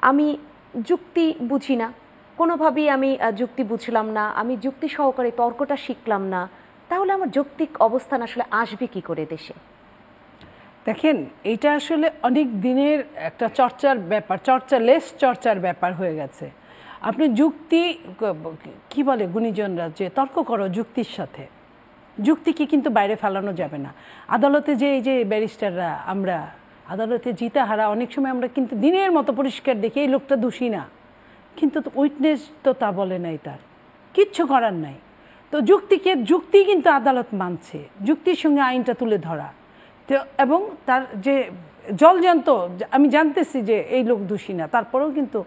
আমি যুক্তি বুঝি না, কোনোভাবেই আমি যুক্তি বুঝলাম না, আমি যুক্তি সহকারে তর্কটা শিখলাম না, তাহলে আমার যৌক্তিক অবস্থান আসলে আসবে কি করে দেশে? দেখেন, এটা আসলে অনেক দিনের একটা চর্চার ব্যাপার, চর্চার ব্যাপার হয়ে গেছে। আপনি যুক্তি কি বলে গুণীজনরা, যে তর্ক করো যুক্তির সাথে, যুক্তিকে কিন্তু বাইরে ফেলানো যাবে না। আদালতে যে এই যে ব্যারিস্টাররা, আমরা আদালতে জিতে হারা অনেক সময় আমরা কিন্তু দিনের মতো পরিষ্কার দেখি এই লোকটা দোষী না, কিন্তু উইটনেস তো তা বলে নাই, তার কিচ্ছু করার নাই। তো যুক্তি কিন্তু আদালত মানছে, যুক্তির সঙ্গে আইনটা তুলে ধরা। তো এবং তার যে জলজান্ত, আমি জানতেছি যে এই লোক দোষী না, তারপরেও কিন্তু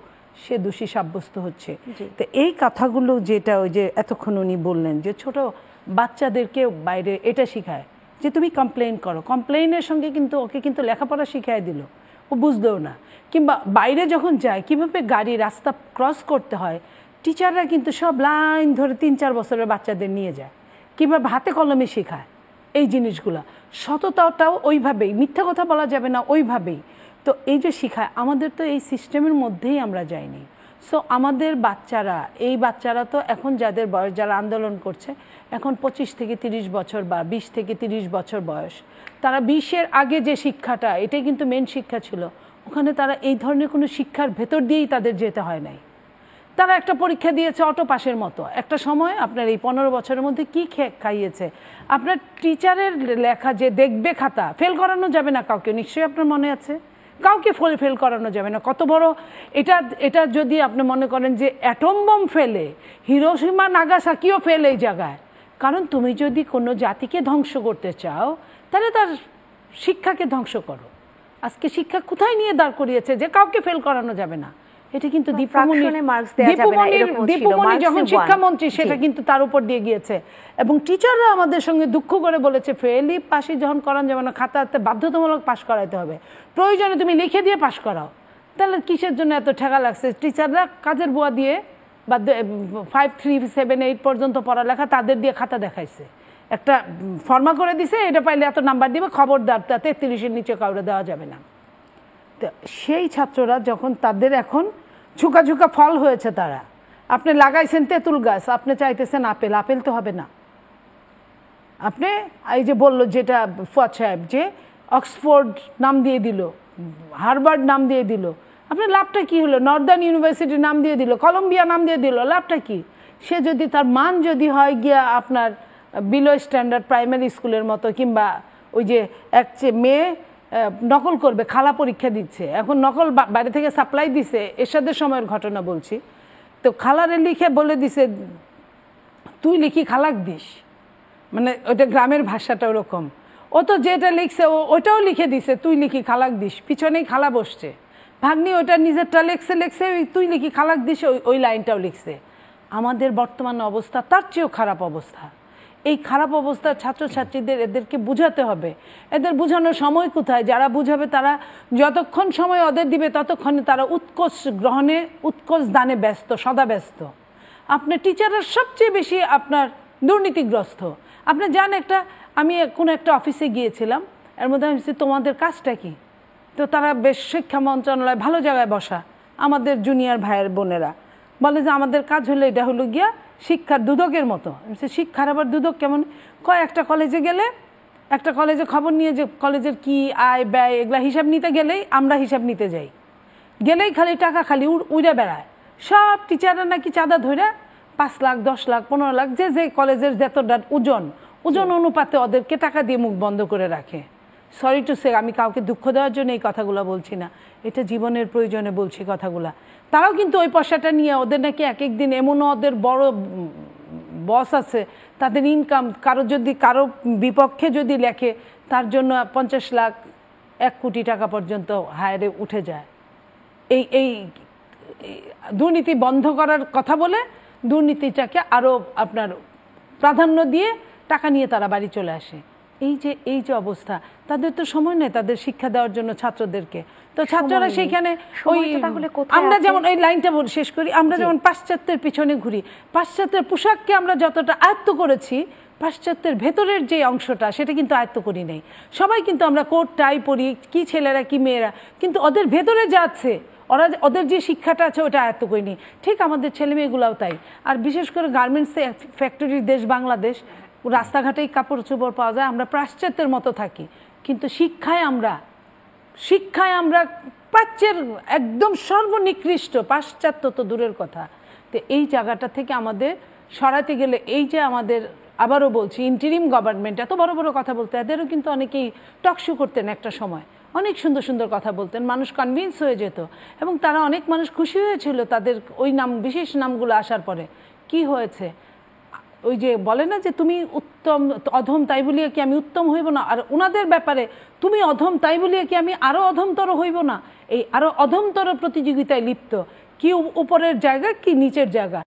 সে দোষী সাব্যস্ত হচ্ছে। তো এই কথাগুলো যেটা ওই যে এতক্ষণ উনি বললেন যে ছোট বাচ্চাদেরকে বাইরে এটা শিখায় যে তুমি কমপ্লেন করো, কমপ্লেনের সঙ্গে কিন্তু ওকে কিন্তু লেখাপড়া শিখাই দিল, ও বুঝলেও না। কিংবা বাইরে যখন যায় কীভাবে গাড়ি রাস্তা ক্রস করতে হয়, টিচাররা কিন্তু সব লাইন ধরে 3-4 বছরের বাচ্চাদের নিয়ে যায়, কীভাবে হাতে কলমে শেখায় এই জিনিসগুলো। সততাটাও ওইভাবেই, মিথ্যা কথা বলা যাবে না ওইভাবেই। তো এই যে শিখায়, আমাদের তো এই সিস্টেমের মধ্যেই আমরা যাইনি। সো আমাদের বাচ্চারা তো এখন যাদের বয়স, যারা আন্দোলন করছে এখন 25 থেকে 30 বছর বা 20 থেকে 30 বছর বয়স, তারা 20-এর আগে যে শিক্ষাটা, এটাই কিন্তু মেন শিক্ষা ছিল, ওখানে তারা এই ধরনের কোনো শিক্ষার ভেতর দিয়েই তাদের যেতে হয় নাই। তারা একটা পরীক্ষা দিয়েছে অটো পাসের মতো। একটা সময় আপনার এই 15 বছরের মধ্যে কি খাইয়েছে, আপনার টিচারের লেখা যে দেখবে খাতা, ফেল করানো যাবে না কাউকে, নিশ্চয়ই আপনার মনে আছে, কাউকে ফেল করানো যাবে না। কত বড় এটা যদি আপনি মনে করেন যে অ্যাটম বম ফেলে, হিরোশিমা নাগাসাকিও ফেল এই জায়গায়। কারণ তুমি যদি কোনো জাতিকে ধ্বংস করতে চাও তাহলে তার শিক্ষাকে ধ্বংস করো। আজকে শিক্ষা কোথায় নিয়ে দাঁড় করিয়েছে যে কাউকে ফেল করানো যাবে না। এটা কিন্তু দীপুমণি যখন শিক্ষামন্ত্রী, সেটা কিন্তু তার উপর দিয়ে গিয়েছে। এবং টিচাররা আমাদের সঙ্গে দুঃখ করে বলেছে ফেলই পাশে যখন করান যাবে না, খাতাতে বাধ্যতামূলক পাশ করাইতে হবে, প্রয়োজনে তুমি লিখে দিয়ে পাশ করাও। তাহলে কিসের জন্য এত ঠেকা লাগছে? টিচাররা কাজের বুয়া দিয়ে বা 5, 3, 7, 8 পর্যন্ত পড়ালেখা তাদের দিয়ে খাতা দেখাইছে, একটা ফর্মা করে দিছে, এটা পাইলে এত নাম্বার দিবে, খবরদার তাতে 30-এর নিচে কাউরে দেওয়া যাবে না। তো সেই ছাত্ররা যখন তাদের এখন ঝুঁকা ঝুঁকা ফল হয়েছে, তারা, আপনি লাগাইছেন তেঁতুল গাছ, আপনি চাইতেছেন আপেল তো হবে না। আপনি এই যে বললো যেটা ফুয়াদ সাহেব, যে অক্সফোর্ড নাম দিয়ে দিল, হার্ভার্ড নাম দিয়ে দিল, আপনার লাভটা কি হলো? নর্দার্ন ইউনিভার্সিটির নাম দিয়ে দিল, কলম্বিয়া নাম দিয়ে দিল, লাভটা কি? সে যদি তার মান যদি হয় গিয়া আপনার বিলো স্ট্যান্ডার্ড প্রাইমারি স্কুলের মতো, কিংবা ওই যে এক মেয়ে নকল করবে, খালা পরীক্ষা দিচ্ছে, এখন নকল বাইরে থেকে সাপ্লাই দিছে, এরশাদের সময়ের ঘটনা বলছি, তো খালারে লিখে বলে দিছে তুই লিখি খালাক দিস, মানে ওইটা গ্রামের ভাষাটা ওরকম। ও তো যেটা লিখছে ওটাও লিখে দিছে তুই লিখি খালাক দিস, পিছনেই খালা বসছে, ভাগ্নি ওটা নিজেরটা লেখছে তুই লিখি খালাক দিস, ওই লাইনটাও লিখছে। আমাদের বর্তমান অবস্থা তার চেয়েও খারাপ অবস্থা। এই খারাপ অবস্থার ছাত্রছাত্রীদের এদেরকে বুঝাতে হবে। এদের বুঝানোর সময় কোথায়? যারা বুঝাবে তারা যতক্ষণ সময় ওদের দিবে ততক্ষণে তারা উৎকোচ গ্রহণে, উৎকোচ দানে ব্যস্ত, সদা ব্যস্ত। আপনার টিচাররা সবচেয়ে বেশি আপনার দুর্নীতিগ্রস্ত। আপনি জান, আমি কোনো একটা অফিসে গিয়েছিলাম, এর মধ্যে আমি তোমাদের কাজটা কি? তো তারা বেশ শিক্ষা মন্ত্রণালয়, ভালো জায়গায় বসা, আমাদের জুনিয়র ভাইয়ের বোনেরা বলে যে আমাদের কাজ হলো এটা হলো গিয়া শিক্ষার দুদকের মতো। শিক্ষার আবার দুদক কেমন? একটা কলেজে গেলে, একটা কলেজে খবর নিয়ে, যে কলেজের কি আয় ব্যয় এগুলা হিসাব নিতে গেলেই আমরা হিসাব নিতে যাই, গেলেই খালি টাকা খালি উড়ে বেড়ায়। সব টিচাররা নাকি চাঁদা ধরে 5 লাখ, 10 লাখ, 15 লাখ, যে কলেজের যতটা ওজন অনুপাতে ওদেরকে টাকা দিয়ে মুখ বন্ধ করে রাখে। সরি টু সে, আমি কাউকে দুঃখ দেওয়ার জন্য এই কথাগুলো বলছি না, এটা জীবনের প্রয়োজনে বলছি কথাগুলা। তারাও কিন্তু ওই পয়সাটা নিয়ে, ওদের নাকি এক একদিন এমনও ওদের বড় বস আছে, তাদের ইনকাম কারো বিপক্ষে যদি লেখে তার জন্য 50 লাখ, 1 কোটি টাকা পর্যন্ত হায়ারে উঠে যায়। এই দুর্নীতি বন্ধ করার কথা বলে দুর্নীতিটাকে আরও আপনার প্রাধান্য দিয়ে টাকা নিয়ে তারা বাড়ি চলে আসে। এই যে অবস্থা, তাদের তো সময় নেই তাদের শিক্ষা দেওয়ার জন্য ছাত্রদেরকে। তো ছাত্ররা সেইখানে ওই আমরা যেমন এই লাইনটা শেষ করি, আমরা যেমন পাশ্চাত্যের পিছনে ঘুরি, পাশ্চাত্যের পোশাককে আমরা যতটা আয়ত্ত করেছি, পাশ্চাত্যের ভেতরের যে অংশটা সেটা কিন্তু আয়ত্ত করি নাই। সবাই কিন্তু আমরা কোট টাই পরি, কি ছেলেরা কি মেয়েরা, কিন্তু ওদের ভেতরে যা আছে, ওদের যে শিক্ষাটা আছে ওটা আয়ত্ত করিনি। ঠিক আমাদের ছেলে মেয়েগুলাও তাই। আর বিশেষ করে গার্মেন্টস ফ্যাক্টরির দেশ বাংলাদেশ, রাস্তাঘাটেই কাপড় চোপড় পাওয়া যায়, আমরা পাশ্চাত্যের মতো থাকি, কিন্তু শিক্ষায় আমরা প্রাচ্যের একদম সর্বনিকৃষ্ট, পাশ্চাত্য তো দূরের কথা। তো এই জায়গাটা থেকে আমাদের সরাতে গেলে, এই যে আমাদের আবারও বলছি ইন্টারিম গভর্নমেন্ট এত বড় বড় কথা বলতে, এদেরও কিন্তু অনেকেই টকশো করতেন একটা সময়, অনেক সুন্দর সুন্দর কথা বলতেন, মানুষ কনভিন্স হয়ে যেত এবং তারা অনেক মানুষ খুশি হয়েছিল তাদের ওই বিশেষ নামগুলো আসার পরে। কি হয়েছে, ওই যে বলে না যে তুমি উত্তম অধম তাই বলিয়া কি আমি উত্তম হইব না, আর ওনাদের ব্যাপারে তুমি অধম তাই বলিয়া কি আমি আরো অধমতর হইব না, এই আরো অধমতর প্রতিযোগিতায় লিপ্ত, কি উপরের জায়গা কি নিচের জায়গা।